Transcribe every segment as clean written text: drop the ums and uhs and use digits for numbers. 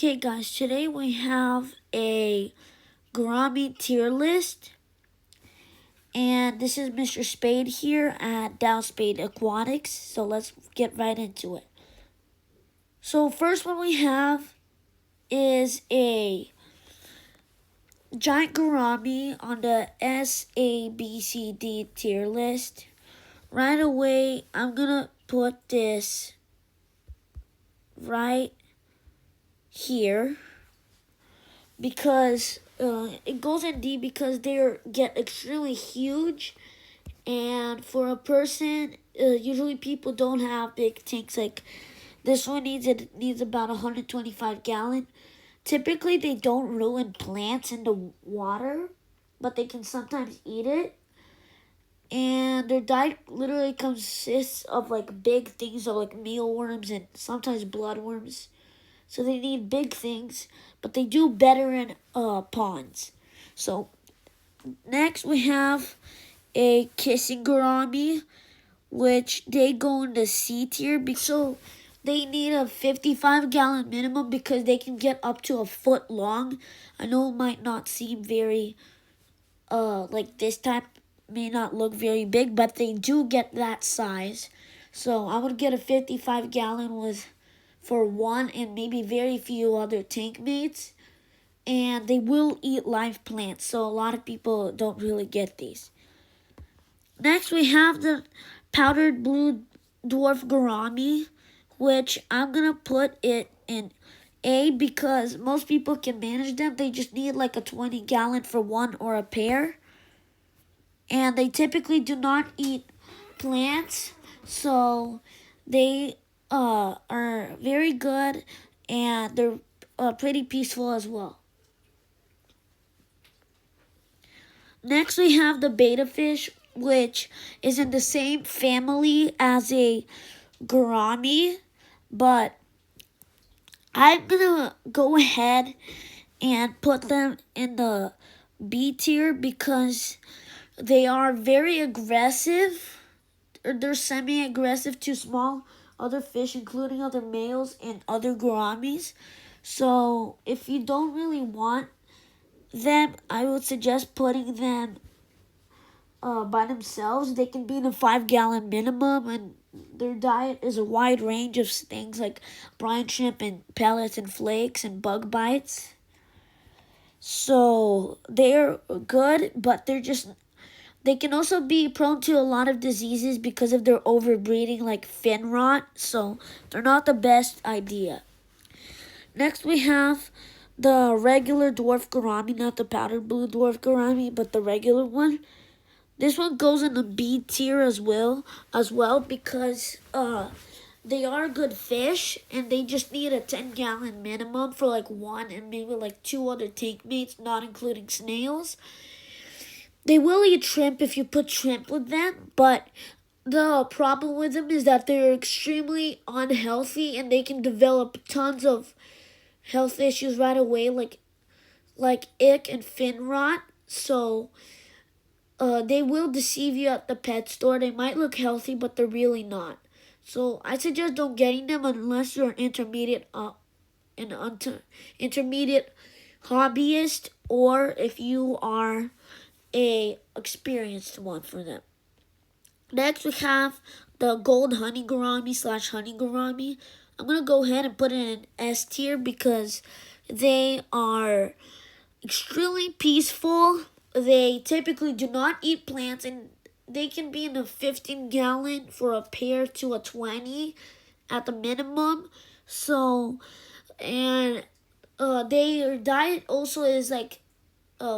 Okay guys, today we have a Gourami tier list, and this is Mr. Spade here at Spade Aquatics, so let's get right into it. So first one we have is a giant Gourami on the SABCD tier list. Right away, I'm gonna put this right here because it goes in D because they get extremely huge, and for a person, usually people don't have big tanks like this one needs about 125 gallon. Typically, they don't ruin plants in the water, but they can sometimes eat it. And their diet literally consists of like big things, so like mealworms and sometimes bloodworms. So they need big things, but they do better in ponds. So next we have a kissing gourami, which they go in the C tier. So they need a 55-gallon minimum because they can get up to a foot long. I know it might not seem very, like this type may not look very big, but they do get that size. So I would get a 55-gallon with for one and maybe very few other tank mates. And they will eat live plants, so a lot of people don't really get these. Next, we have the powdered blue dwarf gourami, which I'm going to put it in A because most people can manage them. They just need like a 20-gallon for one or a pair. And they typically do not eat plants, so they are very good, and they're pretty peaceful as well. Next, we have the betta fish, which is in the same family as a gourami, but I'm gonna go ahead and put them in the B tier because they are very aggressive. They're semi-aggressive to small other fish, including other males and other gouramis. So if you don't really want them, I would suggest putting them by themselves. They can be in a 5-gallon minimum, and their diet is a wide range of things like brine shrimp and pellets and flakes and bug bites. So they're good, but they can also be prone to a lot of diseases because of their overbreeding, like fin rot, so they're not the best idea. Next, we have the regular dwarf gourami, not the powdered blue dwarf gourami, but the regular one. This one goes in the B tier as well because they are good fish, and they just need a 10-gallon minimum for like one and maybe like two other tank mates, not including snails. They will eat shrimp if you put shrimp with them, but the problem with them is that they're extremely unhealthy and they can develop tons of health issues right away, like ick and fin rot. So they will deceive you at the pet store. They might look healthy, but they're really not. So I suggest don't getting them unless you're an intermediate hobbyist, or if you are a experienced one for them. Next, we have the gold honey gourami / honey gourami. I'm going to go ahead and put it in S tier because they are extremely peaceful. They typically do not eat plants, and they can be in a 15-gallon for a pair to a 20 at the minimum. So, and their diet also is like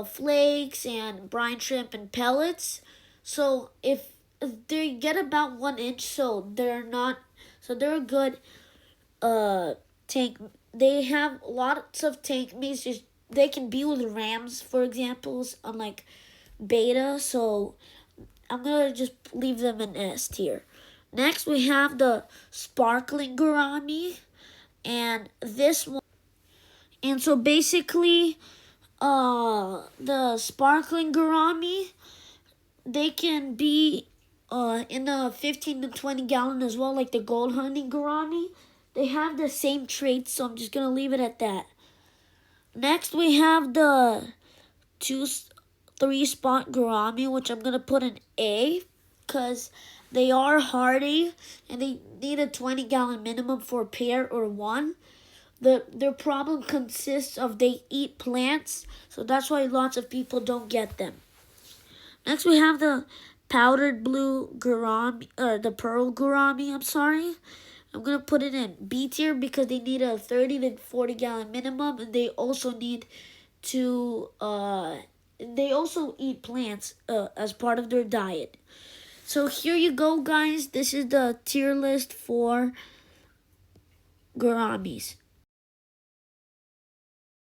flakes and brine shrimp and pellets. So if they get about 1 inch, so they're a good tank. They have lots of tank mates. They can be with rams, for example, unlike betta. So I'm gonna just leave them in S tier. Next, we have the sparkling gourami, and this one. And so basically, the sparkling gourami, they can be in the 15 to 20-gallon as well, like the gold honey gourami. They have the same traits, so I'm just going to leave it at that. Next, we have the 3 spot Gourami, which I'm gonna put an A, because they are hardy and they need a 20-gallon minimum for a pair or one. Their problem consists of they eat plants, so that's why lots of people don't get them. Next, we have the powdered blue Gourami, or the pearl Gourami. I'm sorry. I'm gonna put it in B tier because they need a 30 to 40-gallon minimum, and they also need to they also eat plants as part of their diet. So here you go, guys. This is the tier list for Gouramis.